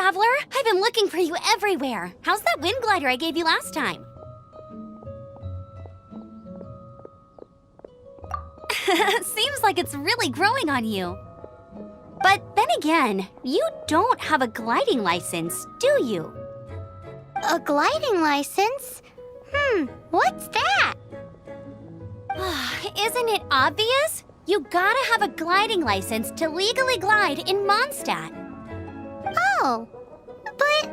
traveler! I've been looking for you everywhere. How's that wind glider I gave you last time? Seems like it's really growing on you. But then again, you don't have a gliding license, do you? A gliding license? What's that? Isn't it obvious? You gotta have a gliding license to legally glide in Mondstadt. Oh, but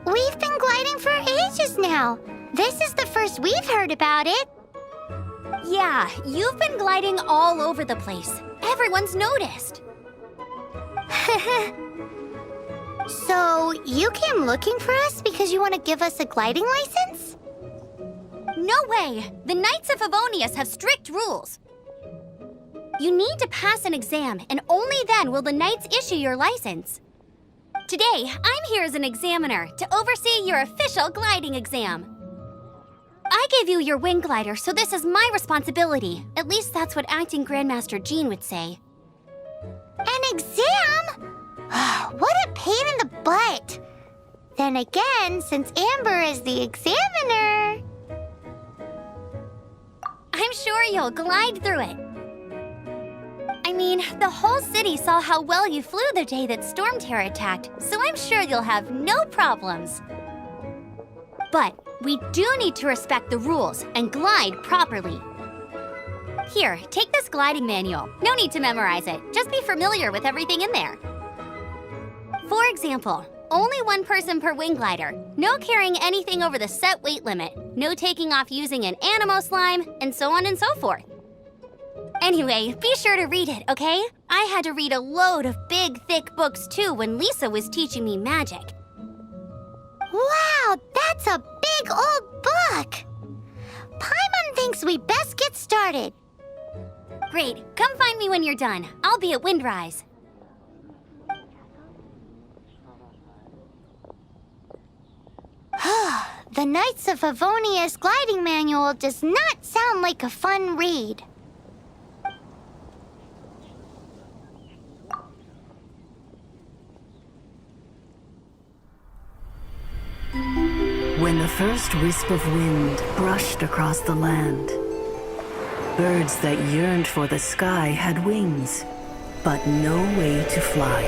we've been gliding for ages now. This is the first we've heard about it. Yeah, you've been gliding all over the place. Everyone's noticed. So, you came looking for us because you want to give us a gliding license? No way! The Knights of Favonius have strict rules. You need to pass an exam, and only then will the Knights issue your license. Today, I'm here as an examiner to oversee your official gliding exam. I gave you your wing glider, so this is my responsibility. At least that's what Acting Grandmaster Jean would say. An exam? What a pain in the butt. Then again, since Amber is the examiner... I'm sure you'll glide through it. I mean, the whole city saw how well you flew the day that Storm Terror attacked, so I'm sure you'll have no problems. But we do need to respect the rules and glide properly. Here, take this gliding manual. No need to memorize it. Just be familiar with everything in there. For example, only one person per wing glider, no carrying anything over the set weight limit, no taking off using an animo slime, and so on and so forth. Anyway, be sure to read it, okay? I had to read a load of big, thick books too when Lisa was teaching me magic. Wow, that's a big old book! Paimon thinks we best get started. Great, come find me when you're done. I'll be at Windrise. The Knights of Favonius gliding manual does not sound like a fun read. When the first wisp of wind brushed across the land, birds that yearned for the sky had wings, but no way to fly.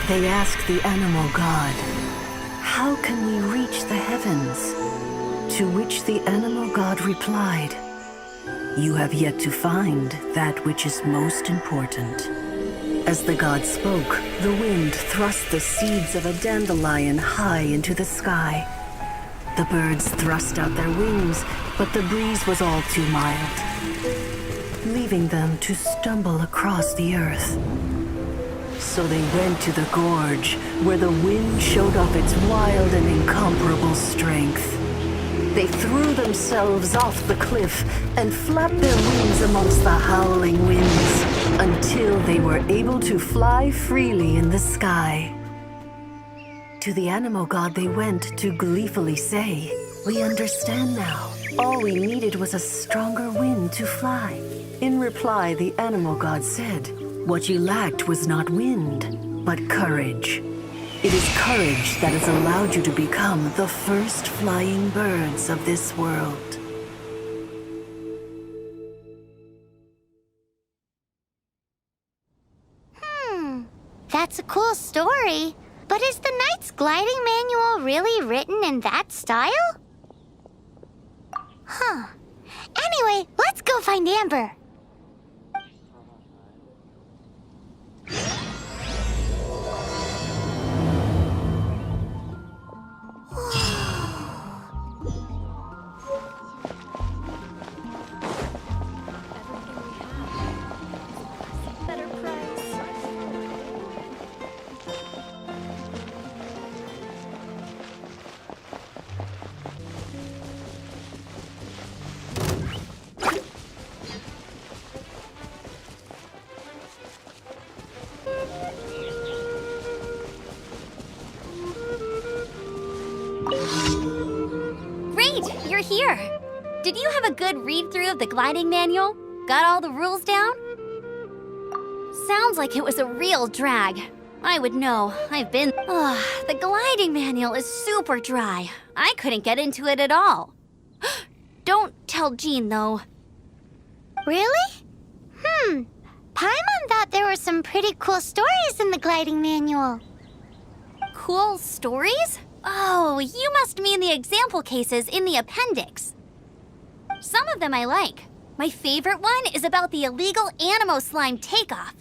They asked the animal god, "How can we reach the heavens?" To which the animal god replied, "You have yet to find that which is most important." As the god spoke, the wind thrust the seeds of a dandelion high into the sky. The birds thrust out their wings, but the breeze was all too mild, leaving them to stumble across the earth. So they went to the gorge, where the wind showed off its wild and incomparable strength. They threw themselves off the cliff and flapped their wings amongst the howling winds until they were able to fly freely in the sky. To the animal god they went to gleefully say, "We understand now. All we needed was a stronger wind to fly." In reply, the animal god said, "What you lacked was not wind, but courage. It is courage that has allowed you to become the first flying birds of this world." That's a cool story. But is the Knight's gliding manual really written in that style? Anyway, let's go find Amber. You're here. Did you have a good read-through of the gliding manual? Got all the rules down? Sounds like it was a real drag. I would know. I've been... Ugh, the gliding manual is super dry. I couldn't get into it at all. Don't tell Jean, though. Really? Paimon thought there were some pretty cool stories in the gliding manual. Cool stories? Oh, you must mean the example cases in the appendix. Some of them I like. My favorite one is about the illegal Animo slime takeoff.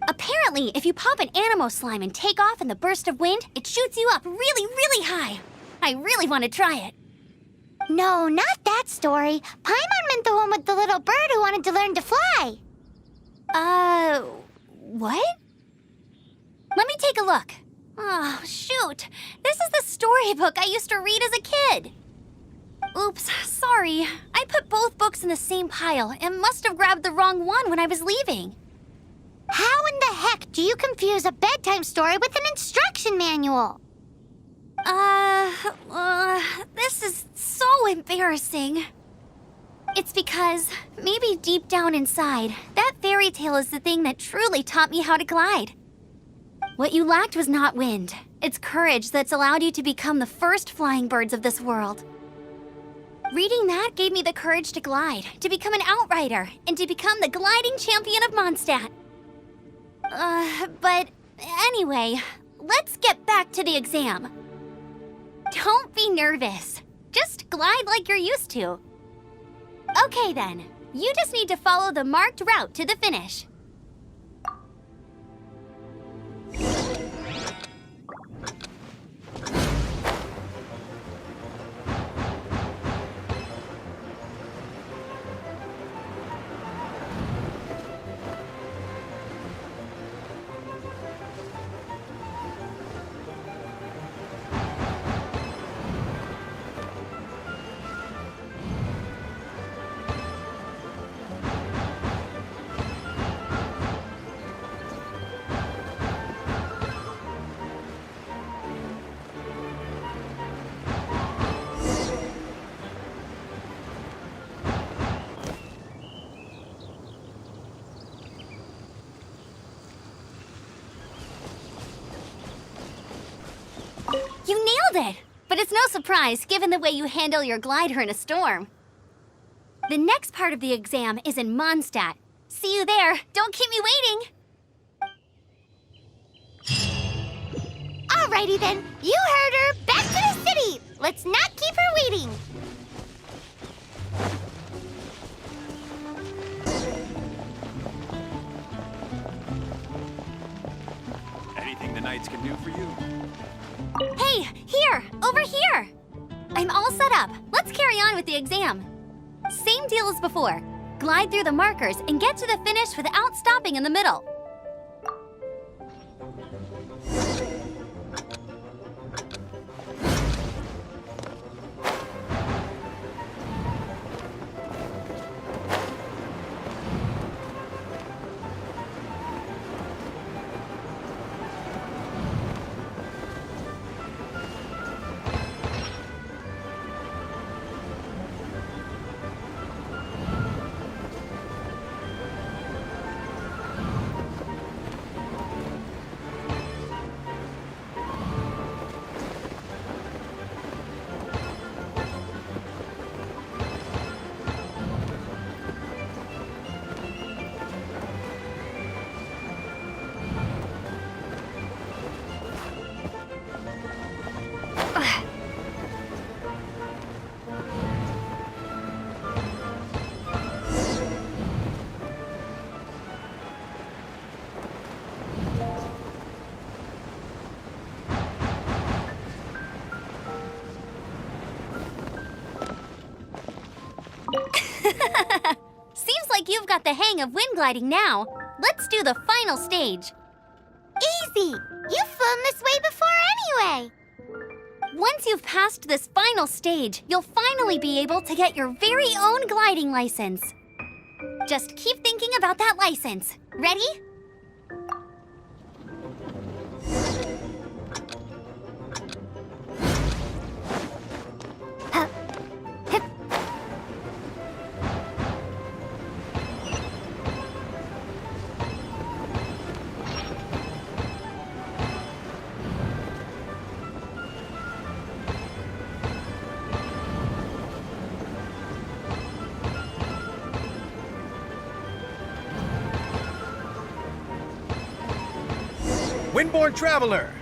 Apparently, if you pop an Animo slime and take off in the burst of wind, it shoots you up really, really high. I really want to try it. No, not that story. Paimon meant the one with the little bird who wanted to learn to fly. What? Let me take a look. Oh, shoot. This is the storybook I used to read as a kid. Oops, sorry. I put both books in the same pile and must have grabbed the wrong one when I was leaving. How in the heck do you confuse a bedtime story with an instruction manual? This is so embarrassing. It's because, maybe deep down inside, that fairy tale is the thing that truly taught me how to glide. What you lacked was not wind. It's courage that's allowed you to become the first flying birds of this world. Reading that gave me the courage to glide, to become an outrider, and to become the gliding champion of Mondstadt. But anyway, let's get back to the exam. Don't be nervous. Just glide like you're used to. Okay then, you just need to follow the marked route to the finish. You nailed it! But it's no surprise, given the way you handle your glider in a storm. The next part of the exam is in Mondstadt. See you there. Don't keep me waiting! Alrighty then, you heard her. Back to the city. Let's not keep her waiting. Anything the knights can do for you? Hey, here! Over here! I'm all set up. Let's carry on with the exam. Same deal as before. Glide through the markers and get to the finish without stopping in the middle. Seems like you've got the hang of wind gliding now. Let's do the final stage. Easy. You've flown this way before anyway. Once you've passed this final stage, you'll finally be able to get your very own gliding license. Just keep thinking about that license. Ready? Windborne traveler,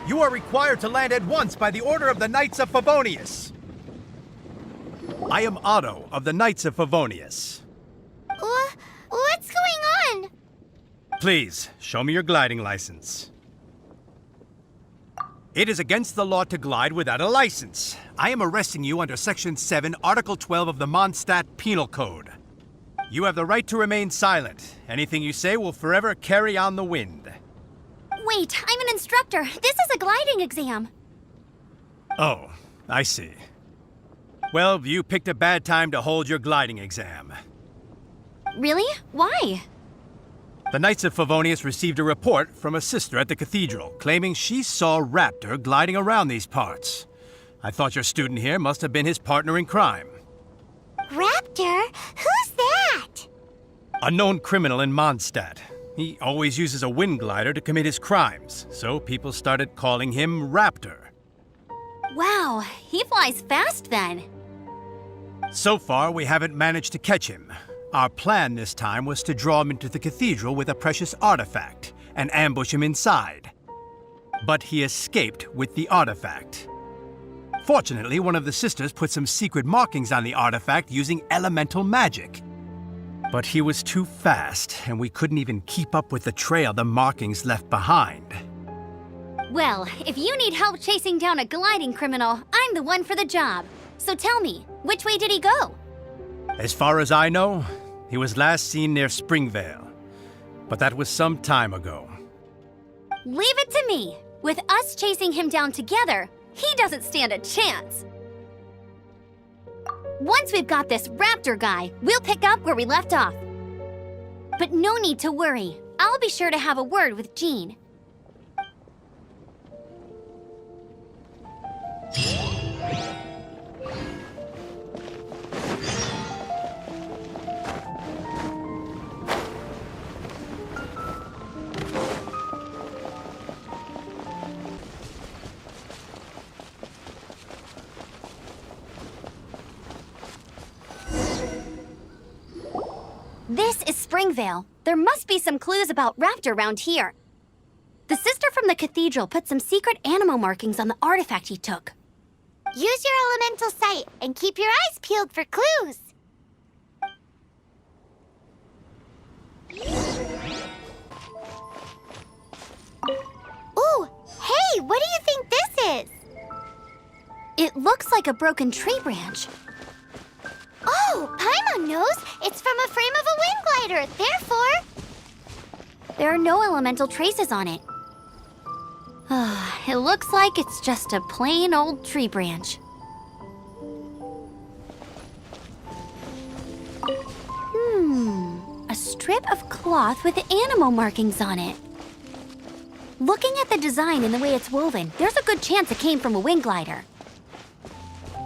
you are required to land at once by the order of the Knights of Favonius. I am Otto of the Knights of Favonius. What's going on? Please, show me your gliding license. It is against the law to glide without a license. I am arresting you under Section 7, Article 12 of the Mondstadt Penal Code. You have the right to remain silent. Anything you say will forever carry on the wind. Wait, I'm an instructor. This is a gliding exam. Oh, I see. Well, you picked a bad time to hold your gliding exam. Really? Why? The Knights of Favonius received a report from a sister at the cathedral claiming she saw Raptor gliding around these parts. I thought your student here must have been his partner in crime. Raptor? Who's that? A known criminal in Mondstadt. He always uses a wind glider to commit his crimes, so people started calling him Raptor. Wow, he flies fast then. So far, we haven't managed to catch him. Our plan this time was to draw him into the cathedral with a precious artifact and ambush him inside. But he escaped with the artifact. Fortunately, one of the sisters put some secret markings on the artifact using elemental magic. But he was too fast, and we couldn't even keep up with the trail the markings left behind. Well, if you need help chasing down a gliding criminal, I'm the one for the job. So tell me, which way did he go? As far as I know, he was last seen near Springvale. But that was some time ago. Leave it to me. With us chasing him down together, he doesn't stand a chance. Once we've got this Raptor guy, we'll pick up where we left off. But no need to worry. I'll be sure to have a word with Jean. This is Springvale. There must be some clues about Raptor around here. The sister from the cathedral put some secret animal markings on the artifact he took. Use your elemental sight and keep your eyes peeled for clues. Ooh, hey, what do you think this is? It looks like a broken tree branch. Oh, Paimon knows. It's from a frame of a wind glider. Therefore, There are no elemental traces on it. It looks like it's just a plain old tree branch. A strip of cloth with animal markings on it. Looking at the design and the way it's woven, there's a good chance it came from a wind glider.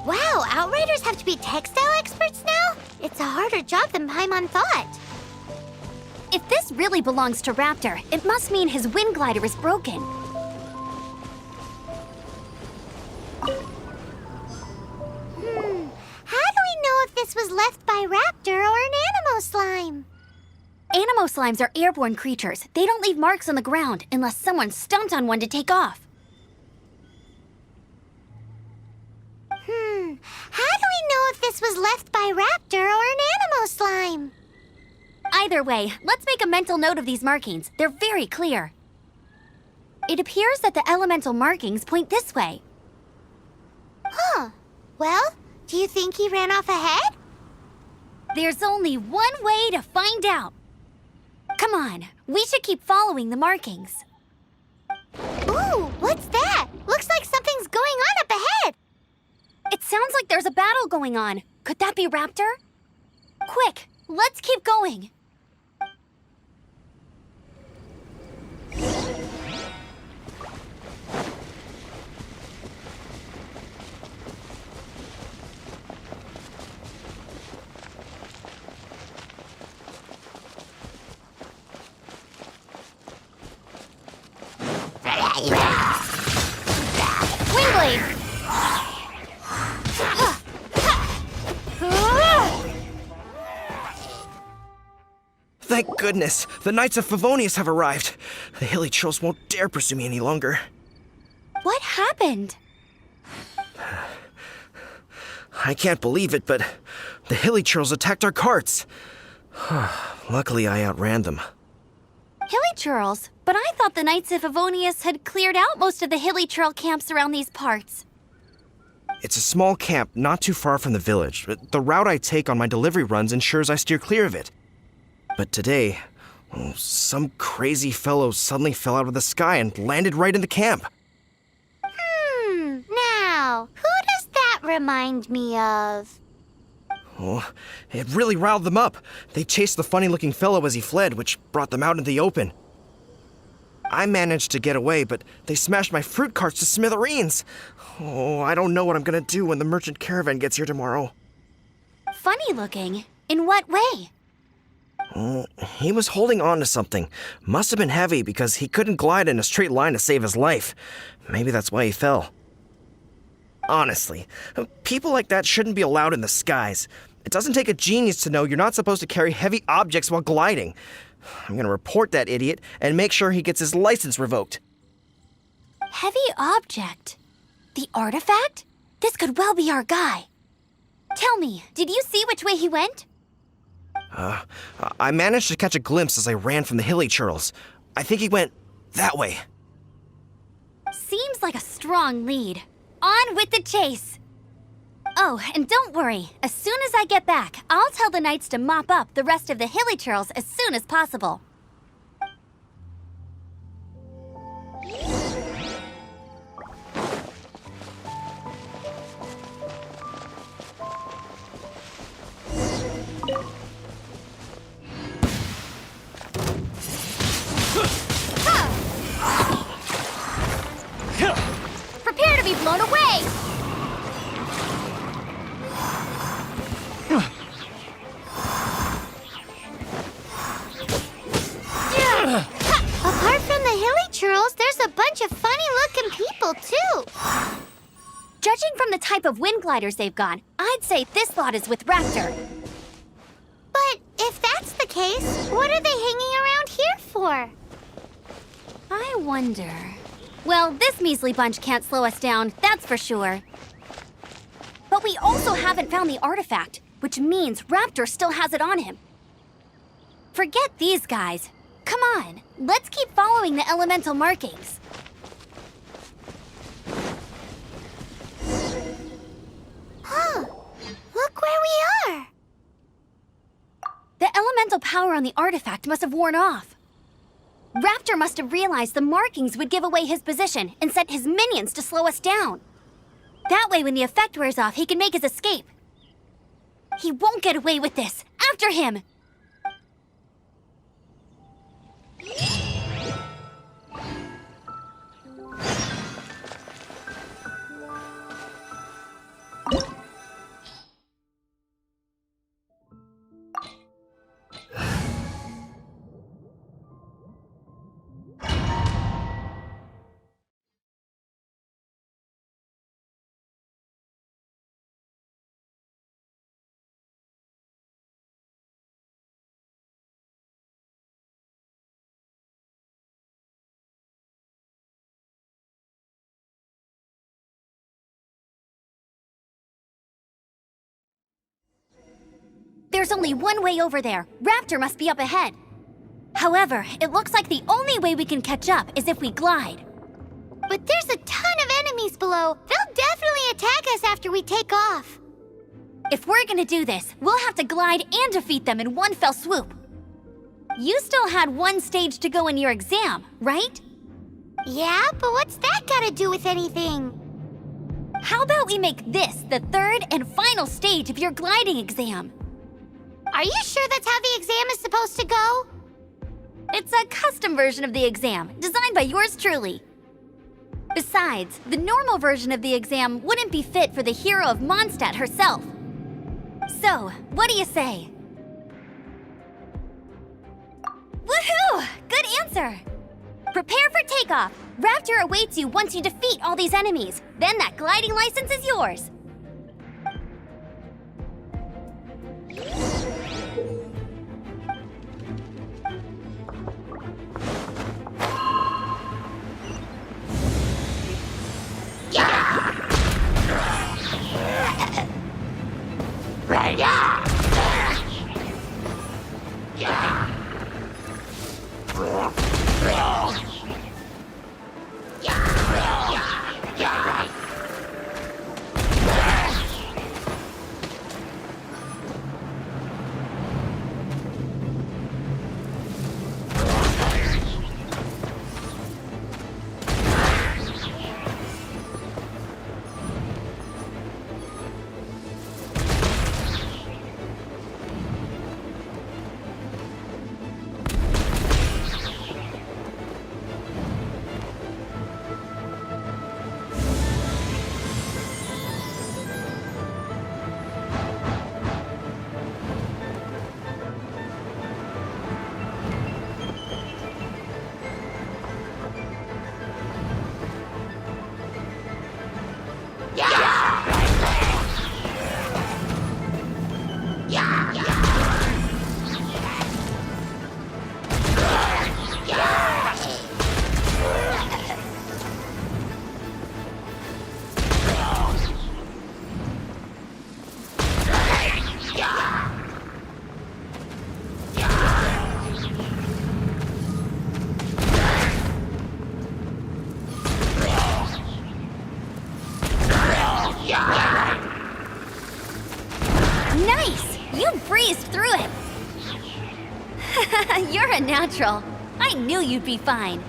wow, Outriders have to be textile experts now? It's a harder job than Paimon thought. If this really belongs to Raptor, it must mean his wind glider is broken. How do we know if this was left by Raptor or an Animo slime? Animo slimes are airborne creatures. They don't leave marks on the ground unless someone stomped on one to take off. How do we know if this was left by Raptor or an Animo slime? Either way, let's make a mental note of these markings. They're very clear. It appears that the elemental markings point this way. Huh. Well, do you think he ran off ahead? There's only one way to find out. Come on, we should keep following the markings. Ooh, what's that? Looks like something's going on up ahead. It sounds like there's a battle going on. Could that be Raptor? Quick, let's keep going. Windblade! Thank goodness, the Knights of Favonius have arrived. The hilly trolls won't dare pursue me any longer. What happened? I can't believe it, but the hilly trolls attacked our carts. Luckily, I outran them. Hilly churls? But I thought the Knights of Favonius had cleared out most of the hilly churl camps around these parts. It's a small camp not too far from the village. The route I take on my delivery runs ensures I steer clear of it. But today, some crazy fellow suddenly fell out of the sky and landed right in the camp. Now, who does that remind me of? Oh, it really riled them up. They chased the funny-looking fellow as he fled, which brought them out into the open. I managed to get away, but they smashed my fruit carts to smithereens. Oh, I don't know what I'm gonna do when the merchant caravan gets here tomorrow. Funny looking? In what way? He was holding on to something. Must have been heavy because he couldn't glide in a straight line to save his life. Maybe that's why he fell. Honestly, people like that shouldn't be allowed in the skies. It doesn't take a genius to know you're not supposed to carry heavy objects while gliding. I'm gonna report that idiot and make sure he gets his license revoked. Heavy object? The artifact? This could well be our guy. Tell me, did you see which way he went? I managed to catch a glimpse as I ran from the hilly churls. I think he went that way. Seems like a strong lead. On with the chase! Oh, and don't worry. As soon as I get back, I'll tell the knights to mop up the rest of the hilly churls as soon as possible. Prepare to be blown away! Apart from the hilly churls, there's a bunch of funny-looking people, too. Judging from the type of wind gliders they've got, I'd say this lot is with Raptor. But if that's the case, what are they hanging around here for? I wonder... Well, this measly bunch can't slow us down, that's for sure. But we also haven't found the artifact, which means Raptor still has it on him. Forget these guys. Come on, let's keep following the elemental markings. Huh. Look where we are. The elemental power on the artifact must have worn off. Raptor must have realized the markings would give away his position and sent his minions to slow us down. That way, when the effect wears off, he can make his escape. He won't get away with this. After him! There's only one way over there. Raptor must be up ahead. However, it looks like the only way we can catch up is if we glide. But there's a ton of enemies below. They'll definitely attack us after we take off. If we're gonna do this, we'll have to glide and defeat them in one fell swoop. You still had one stage to go in your exam, right? Yeah, but what's that got to do with anything? How about we make this the third and final stage of your gliding exam? Are you sure that's how the exam is supposed to go? It's a custom version of the exam, designed by yours truly. Besides, the normal version of the exam wouldn't be fit for the hero of Mondstadt herself. So, what do you say? Woohoo! Good answer! Prepare for takeoff. Raptor awaits you once you defeat all these enemies. Then that gliding license is yours. Nice! You breezed through it! You're a natural. I knew you'd be fine.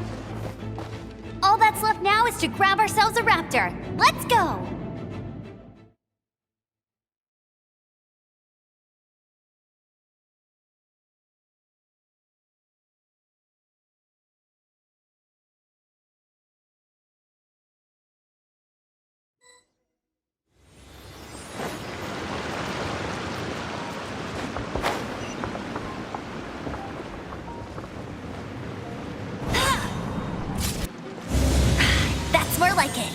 All that's left now is to grab ourselves a raptor. Let's go! That's more like it.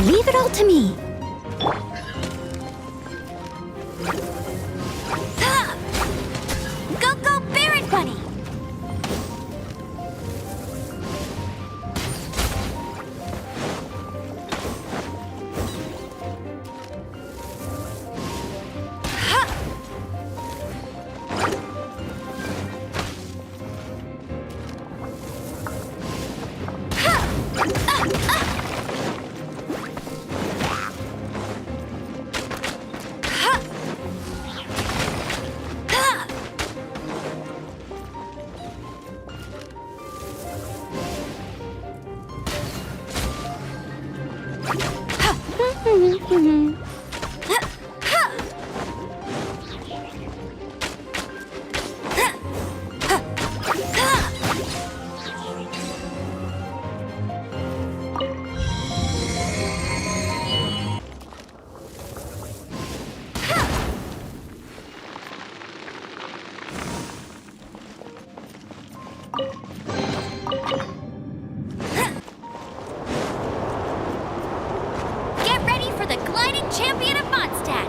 Leave it all to me. Go, go, Barret Bunny! Get ready for the gliding champion of Mondstadt!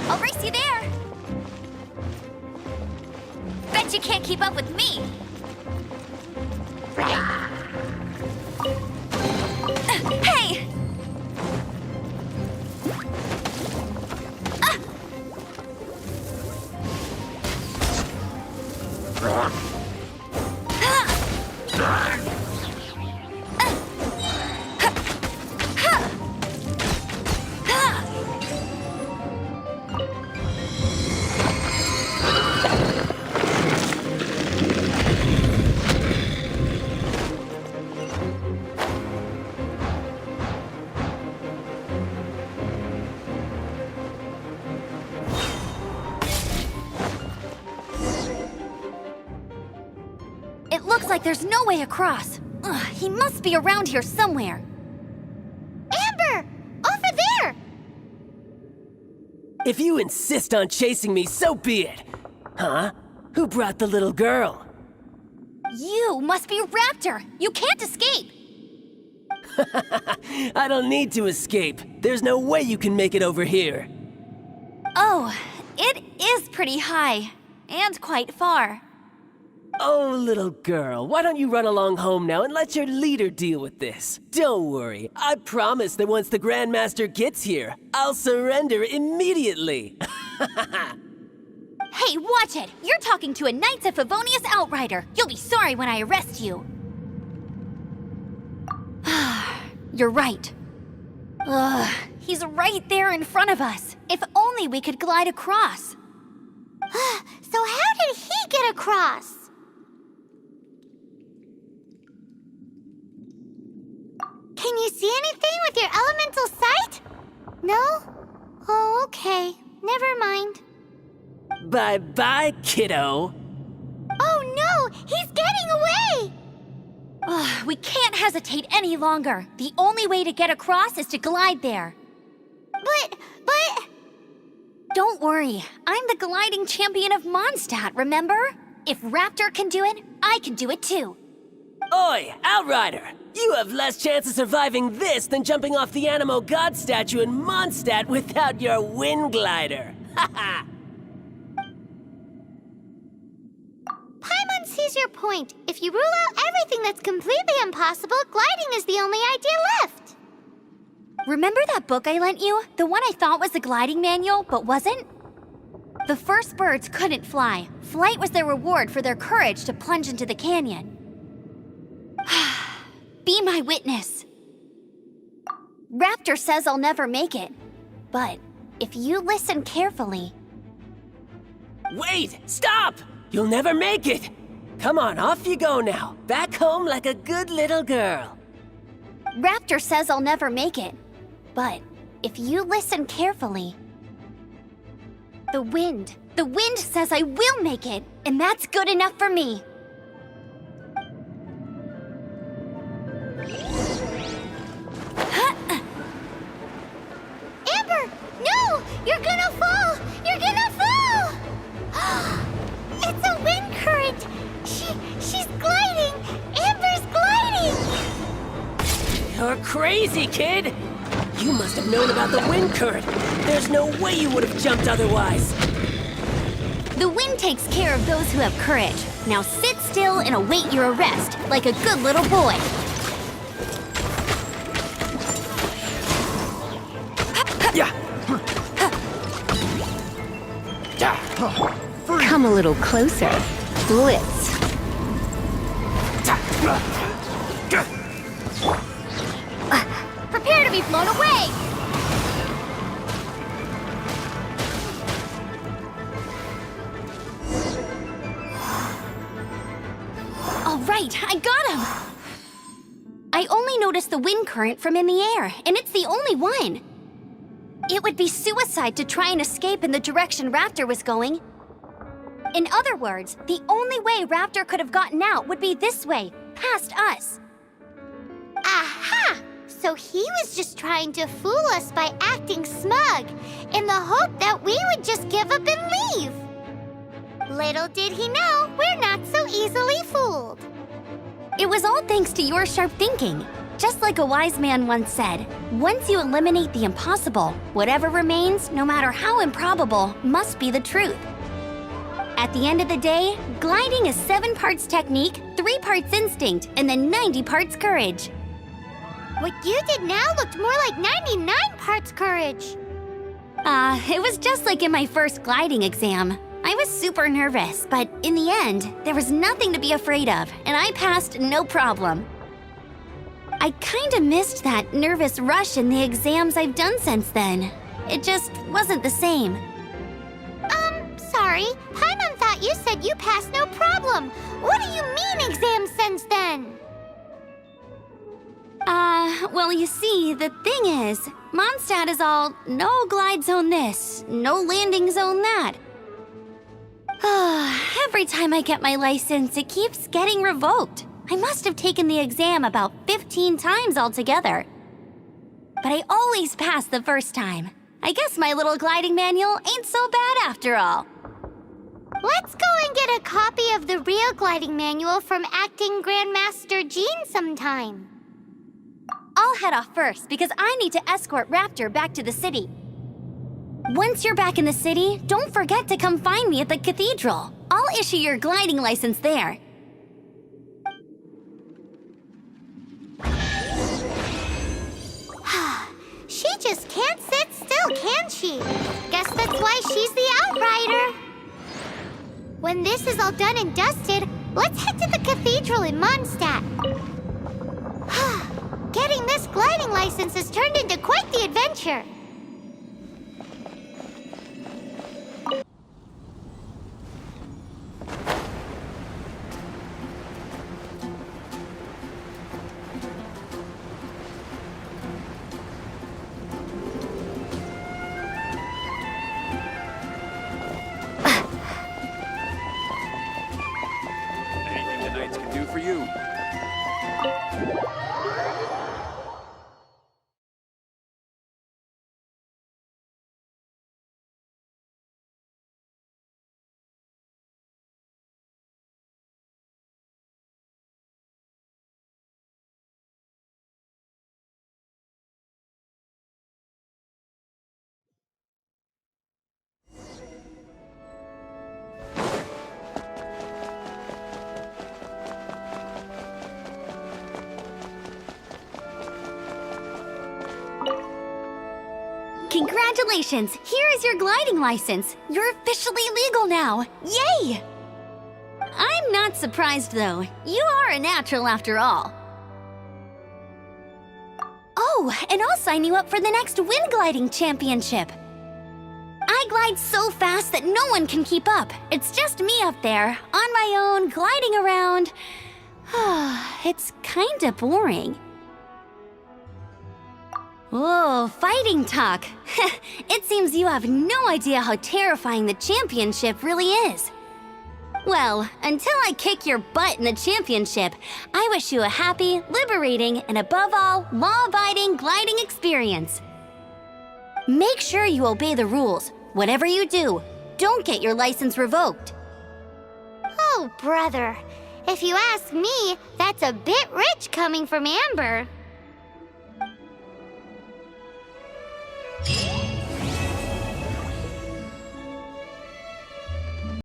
I'll race you there! Bet you can't keep up with me! Hey! It looks like there's no way across. Ugh, he must be around here somewhere. Amber! Over there! If you insist on chasing me, so be it. Huh? Who brought the little girl? You must be Raptor. You can't escape. I don't need to escape. There's no way you can make it over here. Oh, it is pretty high. And quite far. Oh, little girl, why don't you run along home now and let your leader deal with this? Don't worry, I promise that once the Grandmaster gets here, I'll surrender immediately. Hey, watch it! You're talking to a Knights of Favonius outrider. You'll be sorry when I arrest you. You're right. Ugh, he's right there in front of us. If only we could glide across. So how did he get across? Can you see anything with your elemental sight? No? Oh, okay. Never mind. Bye-bye, kiddo. Oh no! He's getting away! Ugh, we can't hesitate any longer. The only way to get across is to glide there. But... Don't worry, I'm the gliding champion of Mondstadt, remember? If Raptor can do it, I can do it too. Oi, Outrider! You have less chance of surviving this than jumping off the Animo God statue in Mondstadt without your wind glider. Haha! Paimon sees your point. If you rule out everything that's completely impossible, gliding is the only idea left. Remember that book I lent you? The one I thought was the gliding manual, but wasn't? The first birds couldn't fly. Flight was their reward for their courage to plunge into the canyon. Be my witness. Raptor says I'll never make it. But if you listen carefully... Wait! Stop! You'll never make it! Come on, off you go now. Back home like a good little girl. Raptor says I'll never make it. But if you listen carefully... The wind says I will make it, and that's good enough for me. Amber! No! You're gonna fall! You're gonna fall! It's a wind current! She's gliding! Amber's gliding! You're crazy, kid! You must have known about the wind current. There's no way you would have jumped otherwise. The wind takes care of those who have courage. Now sit still and await your arrest, like a good little boy. Yeah. Come a little closer. Blitz. Prepare to be blown away! I only noticed the wind current from in the air, and it's the only one. It would be suicide to try and escape in the direction Raptor was going. In other words, the only way Raptor could have gotten out would be this way, past us. Aha! So he was just trying to fool us by acting smug, in the hope that we would just give up and leave. Little did he know, we're not so easily fooled. It was all thanks to your sharp thinking. Just like a wise man once said, once you eliminate the impossible, whatever remains, no matter how improbable, must be the truth. At the end of the day, gliding is 7 parts technique, 3 parts instinct, and then 90 parts courage. What you did now looked more like 99 parts courage. It was just like in my first gliding exam. I was super nervous, but in the end, there was nothing to be afraid of, and I passed no problem. I kinda missed that nervous rush in the exams I've done since then. It just wasn't the same. Sorry. Paimon thought you said you passed no problem. What do you mean exam since then? Well, you see, the thing is, Mondstadt is all no glide zone this, no landing zone that. Every time I get my license, it keeps getting revoked. I must have taken the exam about 15 times altogether. But I always pass the first time. I guess my little gliding manual ain't so bad after all. Let's go and get a copy of the real gliding manual from Acting Grandmaster Jean sometime. I'll head off first because I need to escort Raptor back to the city. Once you're back in the city, don't forget to come find me at the cathedral. I'll issue your gliding license there. She just can't sit still, can she? Guess that's why she's the outrider. When this is all done and dusted, let's head to the cathedral in Mondstadt. Getting this gliding license has turned into quite the adventure. Anything the Knights can do for you. Congratulations! Here is your gliding license. You're officially legal now. Yay! I'm not surprised, though. You are a natural after all. Oh, and I'll sign you up for the next wind gliding championship. I glide so fast that no one can keep up. It's just me up there, on my own, gliding around. It's kinda boring. Oh, fighting talk. It seems you have no idea how terrifying the championship really is. Well, until I kick your butt in the championship, I wish you a happy, liberating, and above all, law-abiding gliding experience. Make sure you obey the rules. Whatever you do, don't get your license revoked. Oh, brother. If you ask me, that's a bit rich coming from Amber.